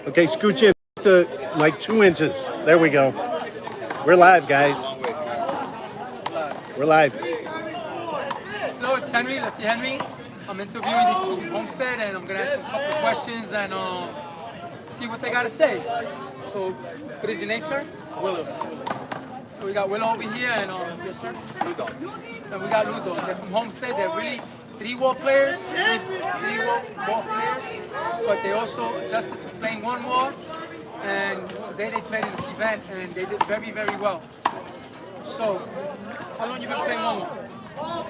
Okay, scooch in to like 2 inches. There we go. We're live, guys. We're live. Hello, it's Henry, Lefty Henry. I'm interviewing these two from Homestead, and I'm gonna ask them a couple of questions and see what they gotta say. So, what is your name, sir? Willow. So we got Willow over here, and yes, sir. Lugo. And we got Lugo. They're from Homestead. They're really three-wall players, three-wall players, but they also adjusted to playing one wall. And today they played in this event, and they did very, very well. So, how long you been playing one wall?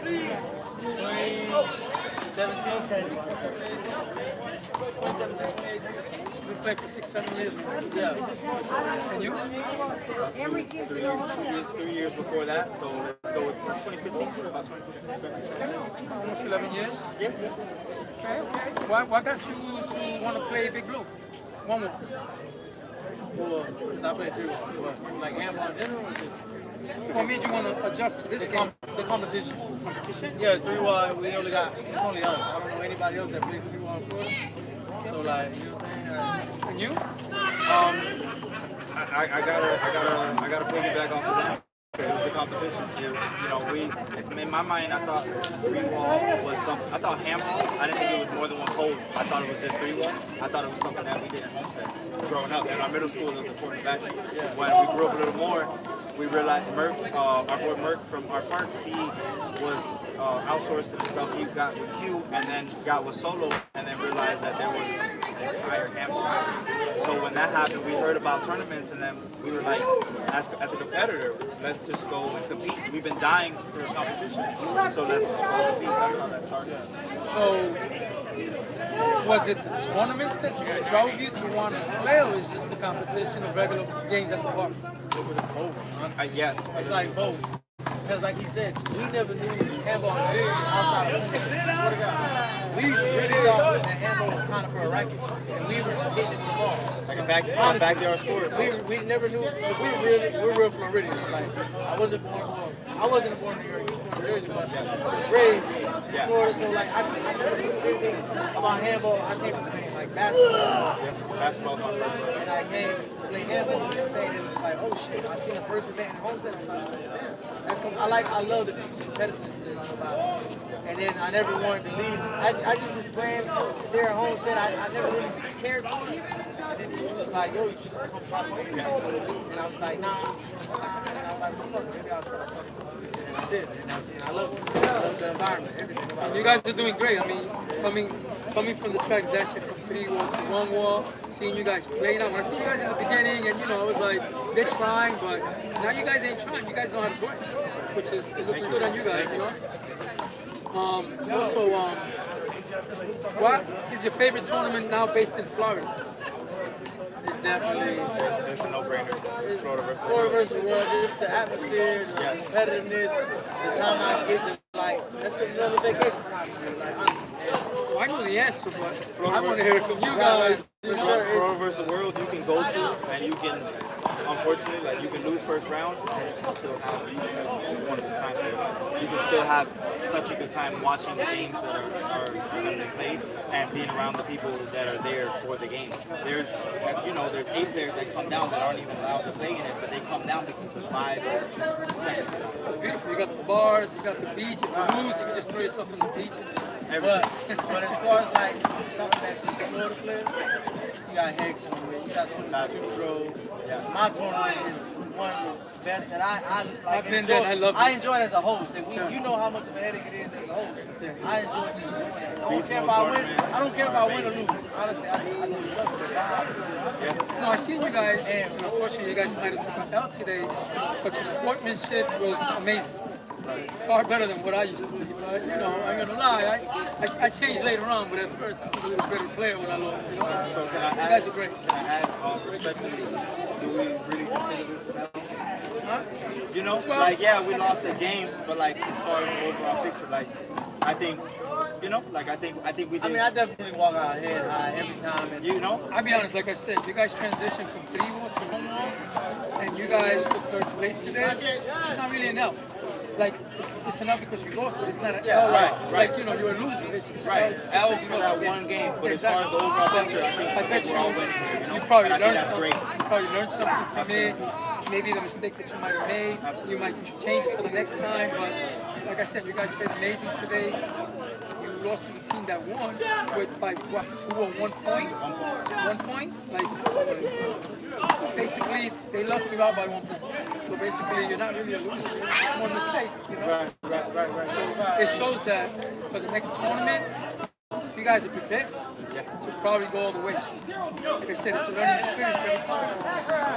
2017. You've been playing for 6-7 years now. Yeah. And you? 3 years before that, so let's go with 2015. About 2015. Almost 11 years. Yeah. Okay, okay. Why got you to want to play Big Blue? One wall. Well, because I played 3 like handball in general. Or just What made you want to adjust to this game? the competition. Competition? Yeah, 3-1. We only got. It's only us. I don't know anybody else that plays 3-1 for us. So like, you know what I'm saying? And you? I gotta piggyback off of that. It was the competition. You know, in my mind, I thought 3-wall was something. I thought handball. I didn't think it was more than one pole. I thought it was just 3-wall. I thought it was something that we did at Homestead growing up. In our middle school, it was a tournament back. When we grew up a little more, we realized Merck, our boy Merck from our park, he was outsourcing the stuff he got with Q, and then got with solo, and then realized that there was an entire handball. So when that happened, we heard about tournaments, and then we were like, as a competitor, let's just go and compete. We've been dying for a competition, so let's go compete. That's how that started. So, was it the tournaments that drove you to want to play, or was it just the competition of regular games at the park? Yes. It's like both. Because like he said, we never knew handball existed outside of Homestead. We really thought that handball was kind of for a racket. And we were just hitting it with the ball. Like a backyard sport. We never knew, like, we're real Floridians. Like, I wasn't born in New York, I was born in Jersey, but I was raised in Florida. So like, I never knew anything about handball. I came from playing like basketball. Basketball was my first love. And I came to play handball. And it was like, oh shit, I seen the first event in Homestead. I love the competitiveness about it. And then I never wanted to leave. I just was playing there at Homestead. I never really cared for it. And then it was just like, yo, you should come try to play. And I was like, nah. And I was like, fuck, maybe I'll try to play. And I did. And I love it. I love the environment, everything about it. You guys are doing great. I mean, coming from the transition from 3-wall to 1-wall, seeing you guys play now. When I see you guys in the beginning, and I was like, they're trying, but now you guys ain't trying. You guys know how to play, which is, it looks good on you guys, Also, what is your favorite tournament now based in Florida? It's definitely It's a no-brainer. It's Florida versus Florida versus world. It's the atmosphere, the competitiveness, the time I get to, like, that's another vacation time. Like, Well, I know the answer, but I want to hear it from you guys. Florida versus the world you can go to, and you can, unfortunately, like you can lose first round, and you can still have one of the times you can still have such a good time watching the games that are being played and being around the people that are there for the game. There's 8 players that come down that aren't even allowed to play in it, but they come down because the vibe is second to that. That's beautiful. You got the bars, you got the beach. If you lose, you can just throw yourself in the beach. but as far as like something that's just a Florida player, you got Head Tournament, you got 22 Road. My tournament is one of the best that I like. I've been there and I love it. I enjoy it as a host. And you know how much of a headache it is as a host. I enjoy just doing it. I don't care if I win. I don't care if I win or lose. Honestly, I just love it. No, I seen you guys, and unfortunately, you guys might have took an L today, but your sportsmanship was amazing. Far better than what I used to be. But I'm gonna lie, I changed later on, but at first I was a little better player when I lost. So can I add, you guys are great. Can I add respectfully, do we really consider this an L? Huh? Well, we lost the game, but like as far as the overall picture, like I think, I think we did. I mean, I definitely walk out head high every time. And, I'll be honest, like I said, you guys transitioned from 3-wall to 1-wall, and you guys took 3rd place today. It's not really an L. like it's enough because you lost, but it's not an L. Like you know, you're a loser. It's Right. L, L for that one game, but as far as the overall picture, I bet we're all winning here, you know? you probably And I think learned that's something. great. You probably learned something from it. Maybe the mistake that you might have made, you might change it for the next time. But like I said, you guys played amazing today. You lost to the team that won by what, 2 or 1 point? 1 point? Like basically they lucked you out by 1 point. So basically you're not really a loser. It's one mistake, you know. Right. So it shows that for the next tournament, you guys are prepared to probably go all the way. Like I said, it's a learning experience every time.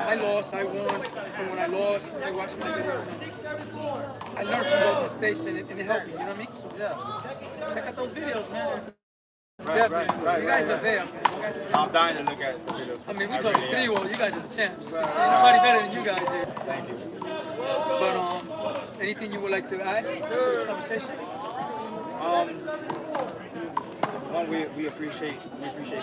I lost, I won, and when I lost, I watched my videos. I learned from those mistakes and it helped me, you know what I mean? So yeah, check out those videos, man. Right. You guys are there, man. You guys are there. I'm dying to look at the videos. I mean, we talking 3-wall, you guys are the champs. Ain't nobody better than you guys here. Thank you. But anything you would like to add to this conversation? One, we appreciate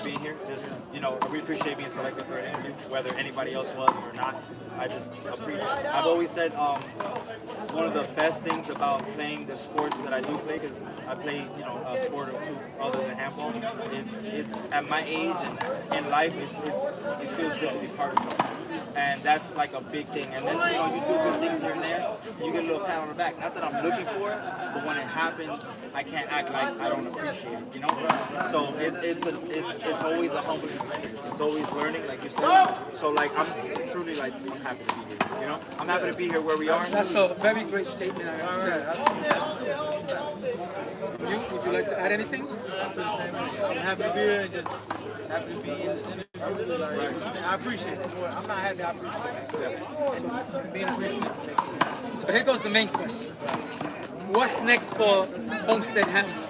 being here. Just, you know, we appreciate being selected for an interview, whether anybody else was or not. I just appreciate. I've always said one of the best things about playing the sports that I do play, because I play, you know, a sport or two other than handball. It's at my age and in life, it feels good to be part of something. And that's like a big thing. And then, you know, you do good things here and there, you get a little pat on the back. Not that I'm looking for it, but when it happens, I can't act like I don't appreciate it, you know? So it's always a humbling experience. It's always learning, like you said. So like I'm truly like I'm happy to be here, you know? I'm happy to be here where we are. That's a very great statement, I gotta say. Would you like to add anything? I'm happy to be here and just happy to be in this interview. I appreciate it. I'm not happy, I appreciate it. So, being appreciative. So here goes the main question. What's next for Homestead Hamlet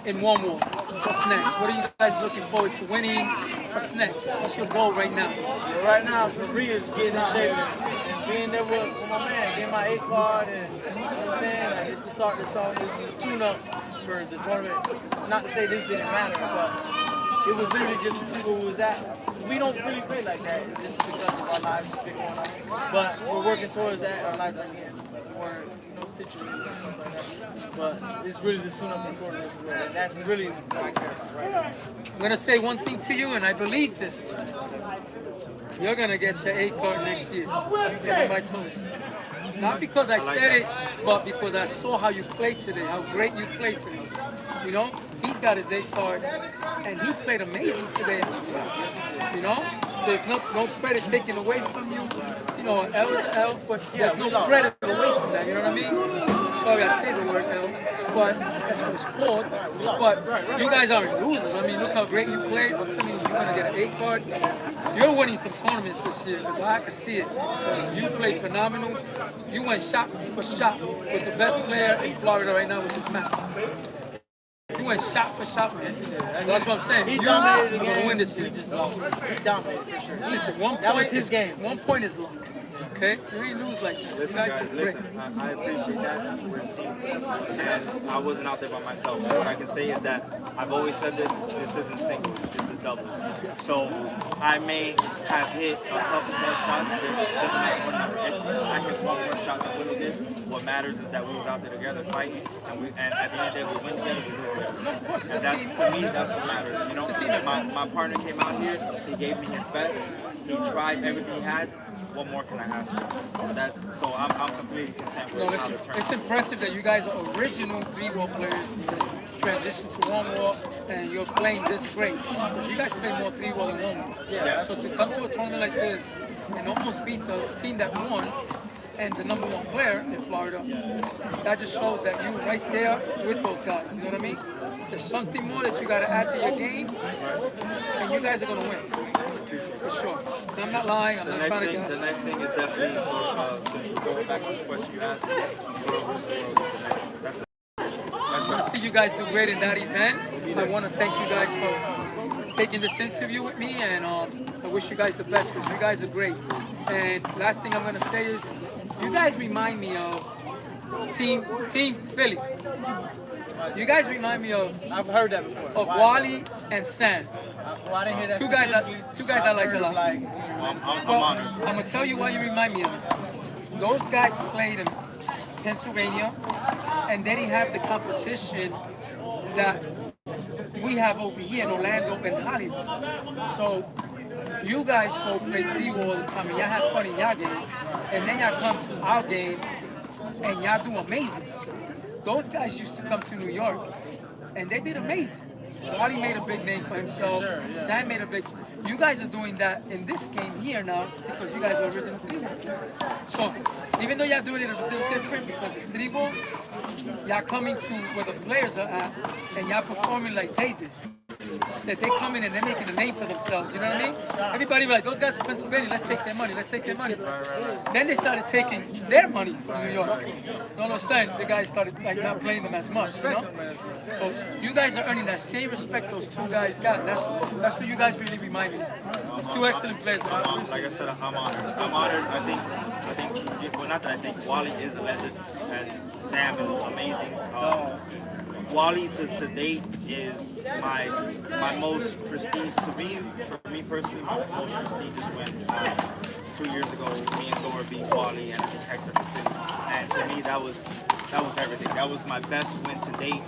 in one more? What's next? What are you guys looking forward to winning? What's next? What's your goal right now? Well, right now, for me, is getting in shape and being there with my man, getting my A card, and you know what I'm saying? Like, it's the start of the song, it's the tune-up for the tournament. Not to say this didn't matter, but it was literally just to see where we was at. We don't really play like that, just because of our lives been going on. But we're working towards that. Our lives are getting more, you know, situated and stuff like that. But it's really the tune-up for the tournament, and that's really what I care about right now. I'm gonna say one thing to you, and I believe this. You're gonna get your A card next year. Everybody told me. Not because I said it, but because I saw how you played today, how great you played today. You know, he's got his A card, and he played amazing today as well. You know, there's no credit taken away from you. You know, an L is an L, but there's no credit away from that. You know what I mean? Sorry, I say the word L, but that's what it's called. But you guys aren't losers. I mean, look how great you played. I'm telling you, you're gonna get an A card. You're winning some tournaments this year, because I can see it. You played phenomenal. You went shot for shot with the best player in Florida right now, which is Max. You went shot for shot, man. So that's what I'm saying. He You're dominated the gonna game. win this year. He just lost. He dominated for sure. Listen, 1 point That was his is game. 1 point is luck. Okay? You ain't lose like that. Listen, you guys guys, did great. listen. I appreciate that. We're a team, and I wasn't out there by myself. What I can say is that I've always said this. This isn't singles. This is doubles. So I may have hit a couple more shots. It doesn't matter what number. If I hit one more shot than Willow did. What matters is that we was out there together fighting, and at the end of the day, we win together, we lose together. No, of course, it's And a team. to me, that's what matters. You know, It's a team effort. my partner came out here. He gave me his best. He tried everything he had. What more can I ask for? So I'm completely content with No, how listen, the tournament. it's impressive that you guys are original 3-wall players, transition to 1-wall, and you're playing this great. Because you guys play more 3-wall than 1-wall. Yeah. So to come to a tournament like this and almost beat the team that won and the #1 player in Florida, that just shows that you're right there with those guys. You know what I mean? There's something more that you got to add to your game, and you guys are going to win. For sure. And I'm not lying. I'm not trying to gas. The next thing is definitely to go back to the question you asked. That's I want to see you guys do great in that event. I want to thank you guys for taking this interview with me, and I wish you guys the best because you guys are great. And last thing I'm going to say is, you guys remind me of Team Philly. You guys remind me of I've heard that before. Wally and Sam. Well, I didn't hear that. Two guys I like a lot. I'm Well, honored. I'm gonna tell you why you remind me of them. Those guys played Pennsylvania, and they didn't have the competition that we have over here in Orlando and Hollywood. So you guys go play 3-wall all the time and y'all have fun in y'all game, and then y'all come to our game and y'all do amazing. Those guys used to come to New York and they did amazing. Wally made a big name for himself. Sure, yeah. Sam made a big. You guys are doing that in this game here now because you guys are original 3-wall players. So even though y'all doing it a little different because it's 3-wall, y'all coming to where the players are at and y'all performing like they did. That they come in and they're making a name for themselves, you know what I mean? Everybody be like, those guys in Pennsylvania, let's take their money, let's take their money. Then they started taking their money from New York. You know what I'm saying? The guys started like not playing them as much, you know? So you guys are earning that same respect those two guys got. That's what you guys really remind me of. Two excellent players. Like I said, I'm honored. I'm honored. I think, well, not that I think Wally is a legend and Sam is amazing. Wally to the date is my most prestige, to me, for me personally, my most prestigious win. 2 years ago, me and Thor beat Wally and Hector Philly. And to me, that was everything. That was my best win to date.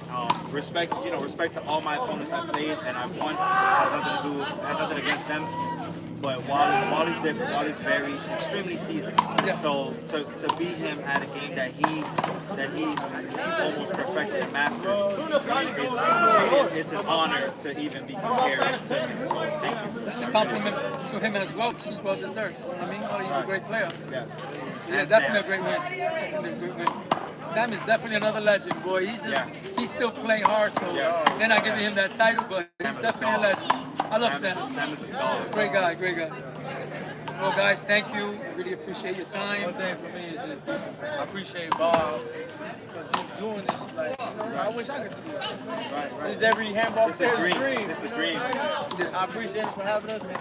Respect to all my opponents I played and I've won. Has nothing against them. But Wally's different. Wally's very extremely seasoned. Yeah. So to beat him at a game that he's almost perfected and mastered, it's an honor to even be compared to him. So thank you. That's a compliment to him as well. He well deserves. I mean, he's a great player. Yes. Yeah, And definitely Sam. a great win. Definitely a great win. Sam is definitely another legend, boy. He's still playing hard, so they're not giving him that title, but he's definitely a legend. I love Sam. Sam is a dog. Great guy, great guy. Well, guys, thank you. I really appreciate your time. One thing for me is just I appreciate Bob for just doing this. Like, I wish I could do this. Right. This is every handball It's a player's dream. It's a dream. I appreciate it for having us and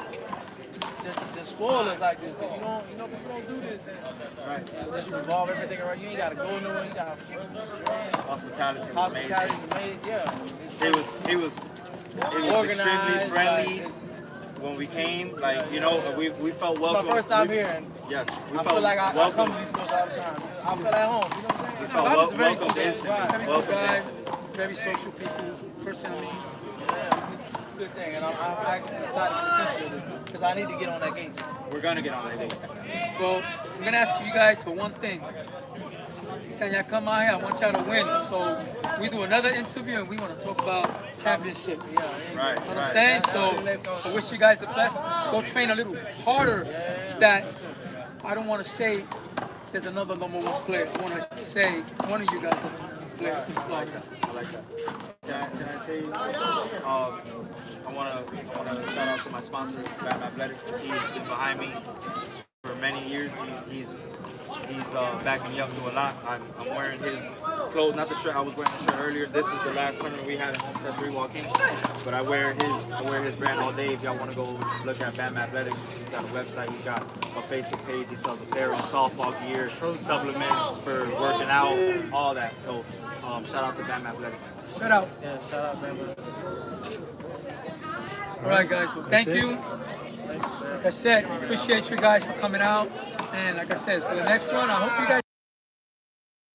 just spoil us like this. Cause you know, people don't do this and just revolve everything around. You ain't gotta go nowhere. You gotta Hospitality was hospitality amazing. is amazing. Yeah. He was extremely Organized, friendly like, when we came. Like, you know, we felt it's welcome. my first time here, and Yes, we I felt feel like I welcome. come to these schools all the time. I feel at home. You know what I'm saying? We felt Bob is a very welcome cool guy. instantly. Very cool Welcome guy. instantly. Very social people, personally. Yeah, it's a good thing, and I'm actually excited for the future of this because I need to get on that game. We're gonna get on that date. Well, I'm gonna ask you guys for one thing. Next time y'all come out here, I want y'all to win. So we do another interview and we want to talk about championships. Right. You know what I'm Right. saying? So I wish you guys the best. Go train a little harder. That I don't want to say there's another #1 player. I want to say one of you guys are the player in Florida. I like that. Can I say? I wanna shout out to my sponsor, Bam Athletics. He's been behind me for many years. He's backing me up to a lot. I'm wearing his clothes, not the shirt. I was wearing the shirt earlier. This is the last tournament we had in Homestead 3-Wall King. But I wear his brand all day. If y'all want to go look at Bam Athletics, he's got a website. He's got a Facebook page. He sells apparel, softball gear, supplements for working out, all that. So shout out to Bam Athletics. Shout out. Yeah, shout out, man. All right, guys. Well, thank you. Like I said, appreciate you guys for coming out. And like I said, for the next one, I hope you guys.